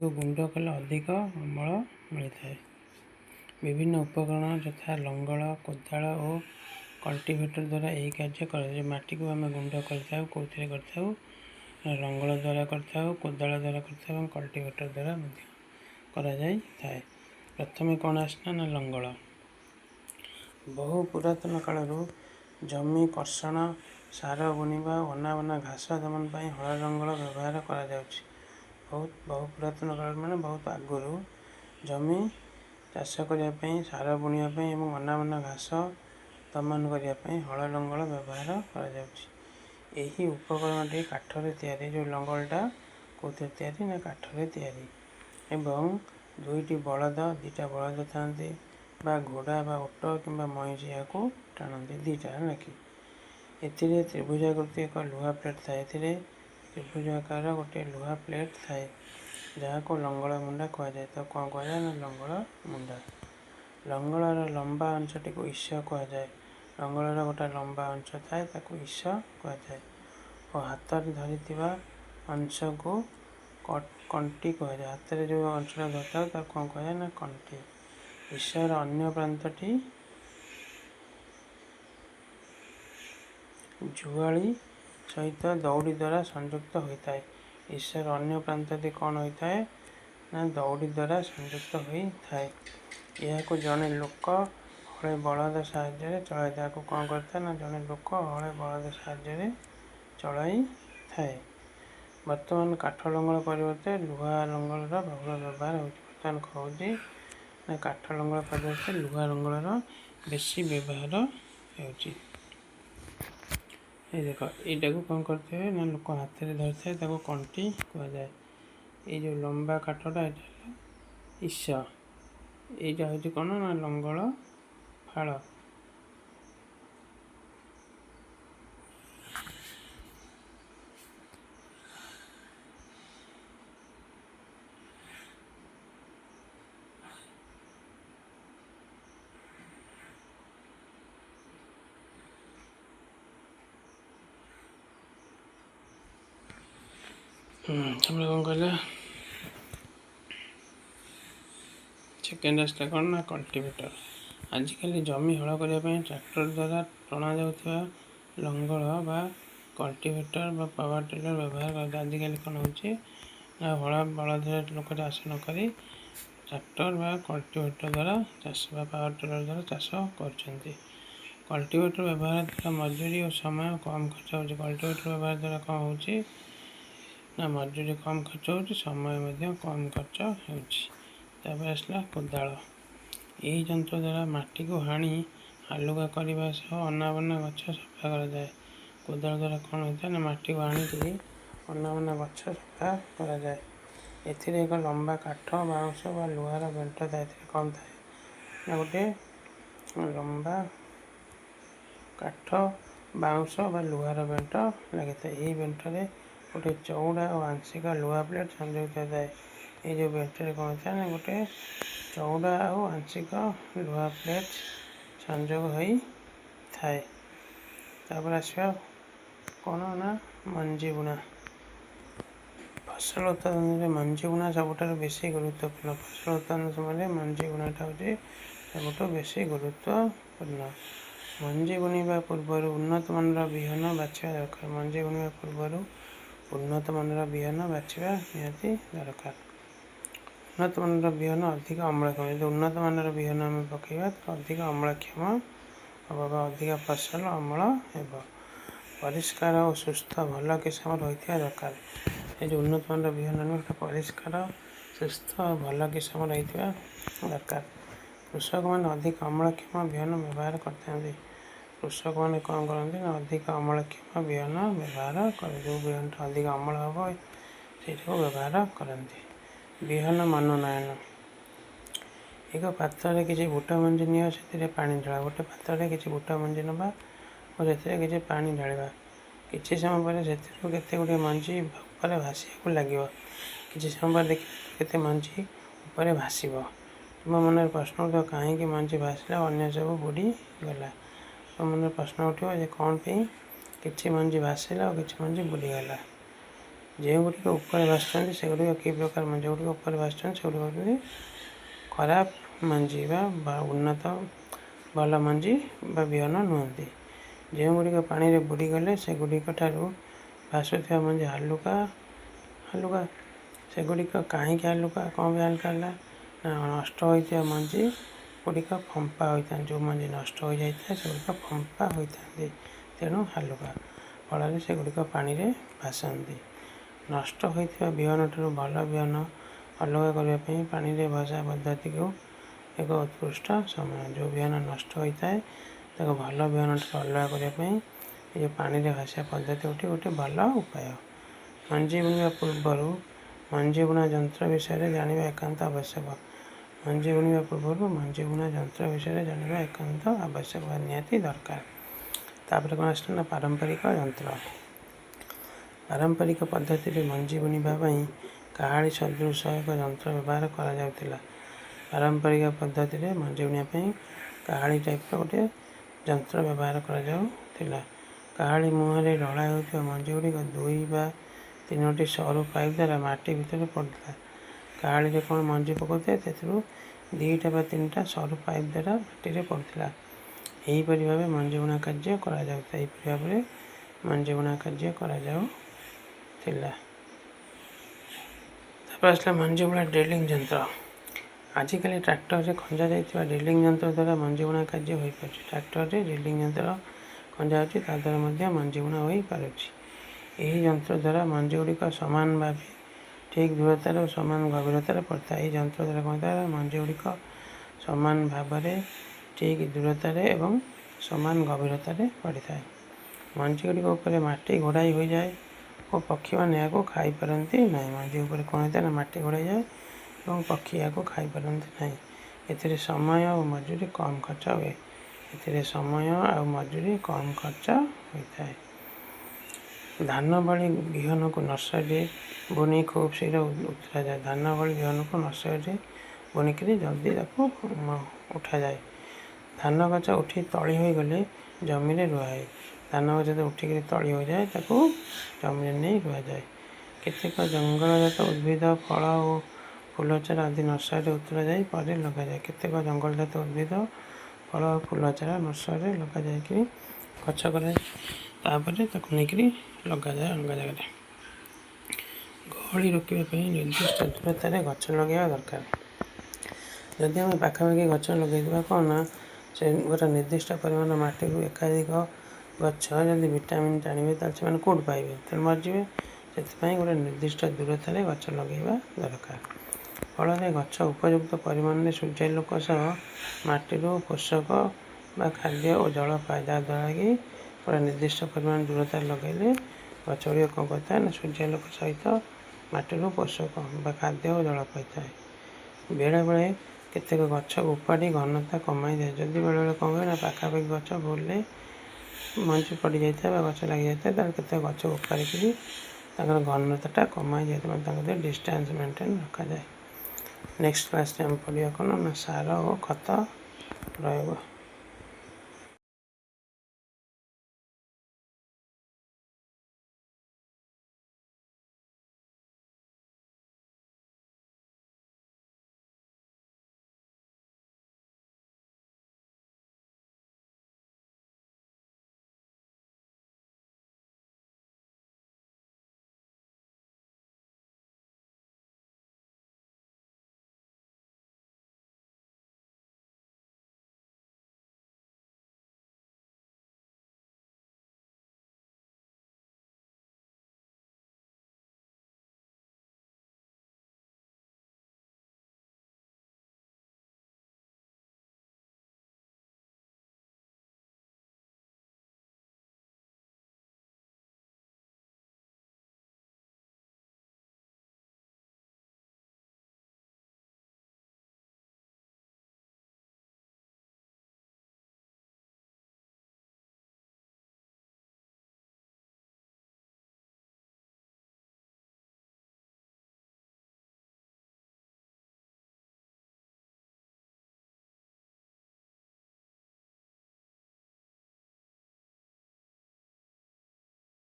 को गुंड कले अधिक अमल मिलता है। विभिन्न उपकरण यथा लंगल कोदाल और कल्टीवेटर द्वारा यही कार्य कर माटी को आम गुंड कर लंगल द्वारा कर कोदाल द्वारा कर कल्टीवेटर द्वारा कर। प्रथम कौन आसना ना लंगल। बहु पुरातन कालू जमी कर्षण सार बुणवा अनाबना घास दमन पर हल लंगल व्यवहार कर बहु पुरातन काल माने बहुत आगुरी जमी चाष करने सार बुणवाई और अनाबना घास दमन करने हल लंगल व्यवहार कर। उपकरण काठर तैयारी जो लंगलटा कौन तैयारी ना काठर तैयारी एवं दुईटी बलद दीटा बलद था घोड़ा बा ओट कि मईजी या टाणती दीटा रखी ए त्रिभुजाकृति एक लुहा प्लेट थाए त्रिभुजाकार गोटे लुहा प्लेट थाए जहाँ को लंगल मुंडा कहुए। तो कौन कहुए ना लंगल मुंडा। लंगलर लंबा अंशटी को ईश कहुए। लंगलर गोटे लंबा अंश थाए ईश कहुए और हाथ धरी अंश को कंटी कहुए। हाथ में जो अंशटा धरता कौन कहुए ना कंटी। ईशर अन्य प्रांतटी जुआली सहित दौड़ी द्वारा संयुक्त होता है। ईशर अन्य प्रांतटी कौन होता है ना दौड़ी द्वारा संयुक्त होता है। यह जड़े लोक हले बलद साहाय्य चलाई कौन करता ना जड़े लोक हले बलद साहाय्य चलाई थाए। बर्तमान काठ लंगल परिवर्ते लुहा लंगल बहुल व्यवहार हो। बर्तमान कहूँ ना काठ लंगल परिवर्ते लुहा लंगल बेसी व्यवहार हो। देख यहाँ को कौन करते हैं ना लोक हाथ में धरी था कंटी कहुए। ये जो लंबा काठटा यहाँ ईश यहाँ हूँ कौन ना लंगल फाड़। कौन कहला सेकेंड आसला कौन ना कल्टीवेटर। आजिकल जमी हल करने ट्रैक्टर द्वारा टणा जाऊा लंगल बा कल्टीवेटर बा पावर टिलर व्यवहार करते। आजिकल कौन हो हल बलद लोक चाष न करी ट्रैक्टर बा कल्टीवेटर द्वारा चाष बा पावर टिलर द्वारा चाष कर। कल्टीवेटर व्यवहार द्वारा मजूरी और समय कम खर्च हो। कल्टीवेटर व्यवहार द्वारा कौन हो ना मजूरी कम खर्च हो समय कम खर्च हो। आसला कोदाल। यही जंत्र द्वारा माटी को हाणी हालुका करने अनाबना गछ सफा कर। कोदाल द्वारा कौन होता है ना माटी को हाणी अनाबना गछ सफा कर। एक लंबा काठ बाउंश बा लुहार बेंट था कौन थाए ना गोटे लंबा काठ बाउंश बा लुहार बेंट लगी था। यही बेंटरे गोटे चौड़ा और आंशिक लुहा प्लेट संयुक्त थाए। ये जो बेंटरे कौन था ना गोटे चौड़ा और आंशिक लुहा प्लेट संयोग हो थाए। आसवा कौन ना मंजी बुणा। फसल उत्पादन में मंजी बुणा सबुठ बेसी गुरुत्वपूर्ण। फसल उत्पादन समय मंजी बुणाटा हूँ सबुठ बेसी गुरुत्वपूर्ण। मंजी बुणवा पूर्वर उन्नत मानर बिहन बाछा दरकार। मंजी बुणवा पूर्वर उन्नत मानर बिहन बाछा निहाती दरकार। उन्नत मानर बिहन अधिक अम्लक्षम। यदि उन्नत मानर बिहन आम पकड़ा तो अधिक अम्लक्षम हम अधिक फसल अमल हो। परिष्कार और सुस्थ भल किस्म रही दरकार। ये जो उन्नत मानर बिहन परिष्कार सुस्थ और भल किस्म रही दरकार। कृषक मैंने अधिक अम्लक्षम बिहन व्यवहार करते हैं। कृषक मैंने कौन करते हैं अधिक अम्लक्षम बिहन व्यवहार कर। जो बिहन अधिक अमल हम से व्यवहार करते। बिहन मनोनयन। एक पात्र किसी बूटा मंजी नि पा ढाला। गोटे पात्र किसी बूटा मंजी नवा और किसी पा ढाला। किसी समय पर से गुड़े मंजी ऊपर भाषा लगे। किसी समय पर देख मंजी ऊपर भाषव। तुम मन प्रश्न उठ कहीं मंजी भाषला अन्न सब बुड़ी गला। तुम मन प्रश्न उठे कौन कि मंजी भाषला और किसी मंजी बुड़ीगला। ଯେଉଁଗୁଡ଼ିକ ଉପରେ ଭାସୁଛନ୍ତି ସେଗୁଡ଼ିକ କି ପ୍ରକାର ମଞ୍ଜି? ଯେଉଁଗୁଡ଼ିକ ଉପରେ ଭାସୁଛନ୍ତି ସେଗୁଡ଼ିକ ହେଉଛନ୍ତି ଖରାପ ମଞ୍ଜି ବା ଉନ୍ନତ ଭଲ ମଞ୍ଜି ବା ବିହନ ନୁହନ୍ତି। ଯେଉଁଗୁଡ଼ିକ ପାଣିରେ ବୁଡ଼ିଗଲେ ସେଗୁଡ଼ିକ ଠାରୁ ଭାସୁଥିବା ମଞ୍ଜି ହାଲୁକା। ସେଗୁଡ଼ିକ କାହିଁକି ହାଲୁକା? କ'ଣ ପାଇଁ ହାଲୁକା ହେଲା? ନା ନଷ୍ଟ ହୋଇଥିବା ମଞ୍ଜି ଗୁଡ଼ିକ ଫମ୍ପା ହୋଇଥାନ୍ତି। ଯେଉଁ ମଞ୍ଜି ନଷ୍ଟ ହୋଇଯାଇଥାଏ ସେଗୁଡ଼ିକ ଫମ୍ପା ହୋଇଥାନ୍ତି, ତେଣୁ ହାଲୁକା। ଫଳରେ ସେଗୁଡ଼ିକ ପାଣିରେ ଭାସନ୍ତି। ନଷ୍ଟ ହୋଇଥିବା ବିହନଠାରୁ ଭଲ ବିହନ ଅଲଗା କରିବା ପାଇଁ ପାଣିରେ ଭସା ପଦ୍ଧତିକୁ ଏକ ଉତ୍କୃଷ୍ଟ ସମୟ। ଯେଉଁ ବିହନ ନଷ୍ଟ ହୋଇଥାଏ ତାକୁ ଭଲ ବିହନଠାରୁ ଅଲଗା କରିବା ପାଇଁ ଏ ପାଣିରେ ଭାସିବା ପଦ୍ଧତି ଗୋଟେ ଭଲ ଉପାୟ। ମଞ୍ଜି ବୁଣିବା ପୂର୍ବରୁ ମଞ୍ଜି ବୁଣା ଯନ୍ତ୍ର ବିଷୟରେ ଜାଣିବା ଏକାନ୍ତ ଆବଶ୍ୟକ। ମଞ୍ଜି ବୁଣିବା ପୂର୍ବରୁ ମଞ୍ଜି ବୁଣା ଯନ୍ତ୍ର ବିଷୟରେ ଜାଣିବା ଏକାନ୍ତ ଆବଶ୍ୟକ ବା ନିହାତି ଦରକାର। ତାପରେ କ'ଣ ଆସିଲା ନା ପାରମ୍ପରିକ ଯନ୍ତ୍ର। ପାରମ୍ପରିକ ପଦ୍ଧତିରେ ମଞ୍ଜି ବୁଣିବା ପାଇଁ କାହାଳି ସଦୃଶ ଏକ ଯନ୍ତ୍ର ବ୍ୟବହାର କରାଯାଉଥିଲା। ପାରମ୍ପରିକ ପଦ୍ଧତିରେ ମଞ୍ଜି ବୁଣିବା ପାଇଁ କାହାଳି ଟାଇପ୍ର ଗୋଟେ ଯନ୍ତ୍ର ବ୍ୟବହାର କରାଯାଉଥିଲା। କାହାଳି ମୁହଁରେ ଢଳା ହେଉଥିବା ମଞ୍ଜି ଗୁଡ଼ିକ 2 ବା 3ଟି ସରୁ ପାଇପ୍ ଦ୍ୱାରା ମାଟି ଭିତରେ ପଡ଼ୁଥିଲା। କାହାଳିରେ କ'ଣ ମଞ୍ଜି ପକାଉଥିଲେ, ସେଥିରୁ 2ଟା ବା 3ଟା ସରୁ ପାଇପ୍ ଦ୍ୱାରା ମାଟିରେ ପଡ଼ୁଥିଲା। ଏହିପରି ଭାବେ ମଞ୍ଜି ବୁଣା କାର୍ଯ୍ୟ କରାଯାଉଥିଲା। ଏହିପରି ଭାବରେ ମଞ୍ଜି ବୁଣା କାର୍ଯ୍ୟ କରାଯାଉଥିଲା। ତାପରେ ଆସିଲା ମଞ୍ଜି ବୁଣା ଡ୍ରିଲିଂ ଯନ୍ତ୍ର। ଆଜିକାଲି ଟ୍ରାକ୍ଟରରେ ଖଞ୍ଜା ଯାଇଥିବା ଡ୍ରିଲିଂ ଯନ୍ତ୍ର ଦ୍ୱାରା ମଞ୍ଜି ବୁଣା କାର୍ଯ୍ୟ ହୋଇପାରୁଛି। ଟ୍ରାକ୍ଟରରେ ଡ୍ରିଲିଂ ଯନ୍ତ୍ର ଖଞ୍ଜା ହେଉଛି, ତା ଦ୍ୱାରା ମଧ୍ୟ ମଞ୍ଜି ବୁଣା ହୋଇପାରୁଛି। ଏହି ଯନ୍ତ୍ର ଦ୍ୱାରା ମଞ୍ଜି ଗୁଡ଼ିକ ସମାନ ଭାବେ ଠିକ୍ ଦୂରତାରେ ଓ ସମାନ ଗଭୀରତାରେ ପଡ଼ିଥାଏ। ଏହି ଯନ୍ତ୍ର ଦ୍ୱାରା କ'ଣ ହୋଇଥାଏ? ମଞ୍ଜି ଗୁଡ଼ିକ ସମାନ ଭାବରେ ଠିକ୍ ଦୂରତାରେ ଏବଂ ସମାନ ଗଭୀରତାରେ ପଡ଼ିଥାଏ। ମଞ୍ଜି ଗୁଡ଼ିକ ଉପରେ ମାଟି ଘୋଡ଼ାଇ ହୋଇଯାଏ ଓ ପକ୍ଷୀମାନେ ଏହାକୁ ଖାଇପାରନ୍ତି ନାହିଁ। ମଞ୍ଜି ଉପରେ କ'ଣ ହୋଇଥାଏ ନା ମାଟି ଘୋଡ଼ାଇଯାଏ ଏବଂ ପକ୍ଷୀ ଏହାକୁ ଖାଇପାରନ୍ତି ନାହିଁ। ଏଥିରେ ସମୟ ଓ ମଜୁରୀ କମ୍ ଖର୍ଚ୍ଚ ହୁଏ। ହୋଇଥାଏ। ଧାନ ଭଳି ବିହନକୁ ନର୍ସରୀରେ ବୁଣି ଖୁବ୍ ଶୀଘ୍ର ଉଠାଯାଏ। ଧାନ ଭଳି ବିହନକୁ ନର୍ସରୀରେ ବୁଣିକରି ଜଲ୍ଦି ତାକୁ ଉଠାଯାଏ। ଧାନ ଗଛ ଉଠି ତଳି ହୋଇଗଲେ ଜମିରେ ରୁଆହୁଏ। ଧାନ ଗଛ ଯେତେବେଳେ ଉଠିକରି ତଳି ହୋଇଯାଏ ତାକୁ ଜମିରେ ନେଇ ରୁଆଯାଏ। କେତେକ ଜଙ୍ଗଲଜାତ ଉଦ୍ଭିଦ, ଫଳ ଓ ଫୁଲ ଚାରା ଆଦି ନର୍ସରୀରେ ଉତରା ଯାଇ ପରେ ଲଗାଯାଏ। କେତେକ ଜଙ୍ଗଲଜାତ ଉଦ୍ଭିଦ, ଫଳ ଓ ଫୁଲ ଚାରା ନର୍ସରୀରେ ଲଗାଯାଇକରି ଗଛ କରାଯାଏ। ତାପରେ ତାକୁ ନେଇକରି ଲଗାଯାଏ ଅଲଗା ଜାଗାରେ। ଗହଳି ରୋକିବା ପାଇଁ ନିର୍ଦ୍ଦିଷ୍ଟ ଦୂରତାରେ ଗଛ ଲଗାଇବା ଦରକାର। ଯଦି ଆମେ ପାଖାପାଖି ଗଛ ଲଗାଇଥିବା କ'ଣ ନା ସେ ଗୋଟେ ନିର୍ଦ୍ଦିଷ୍ଟ ପରିମାଣ ମାଟିରୁ ଏକାଧିକ ଗଛ ଯଦି ଭିଟାମିନ୍ ଟାଣିବେ ତାହେଲେ ସେମାନେ କେଉଁଠୁ ପାଇବେ? ତେଣୁ ମରିଯିବେ। ସେଥିପାଇଁ ଗୋଟେ ନିର୍ଦ୍ଦିଷ୍ଟ ଦୂରତାରେ ଗଛ ଲଗାଇବା ଦରକାର। ଫଳରେ ଗଛ ଉପଯୁକ୍ତ ପରିମାଣରେ ସୂର୍ଯ୍ୟାଲୋକ ସହ ମାଟିରୁ ପୋଷକ ବା ଖାଦ୍ୟ ଓ ଜଳ ପାଏ। ଯାହାଦ୍ୱାରା କି ଗୋଟେ ନିର୍ଦ୍ଦିଷ୍ଟ ପରିମାଣ ଦୂରତାରେ ଲଗାଇଲେ ଗଛ ଗୁଡ଼ିକ କ'ଣ କରିଥାଏ ନା ସୂର୍ଯ୍ୟାଲୋକ ସହିତ ମାଟିରୁ ପୋଷକ ବା ଖାଦ୍ୟ ଓ ଜଳ ପାଇଥାଏ। ବେଳେବେଳେ କେତେକ ଗଛକୁ ଉପାଡ଼ି ଘନତା କମାଇ ଦିଏ। ଯଦି ବେଳେବେଳେ କ'ଣ ହୁଏ ନା ପାଖାପାଖି ଗଛ ଭୁଲରେ ମଞ୍ଜି ପଡ଼ିଯାଇଥାଏ ବା ଗଛ ଲାଗିଯାଇଥାଏ, ତାହେଲେ କେତେକ ଗଛକୁ ଉପାଡ଼ିକିରି ତାଙ୍କର ଘନତାଟା କମାଇ ଦିଆଯାଇଥାଏ, ମାନେ ତାଙ୍କ ଭିତରେ ଡିଷ୍ଟାନ୍ସ ମେଣ୍ଟେନ୍ ରଖାଯାଏ। ନେକ୍ସଟ କ୍ଲାସ୍ରେ ଆମେ ପଢ଼ିବା କ'ଣ ନା ସାର ଓ ଖତ ପ୍ରୟୋଗ।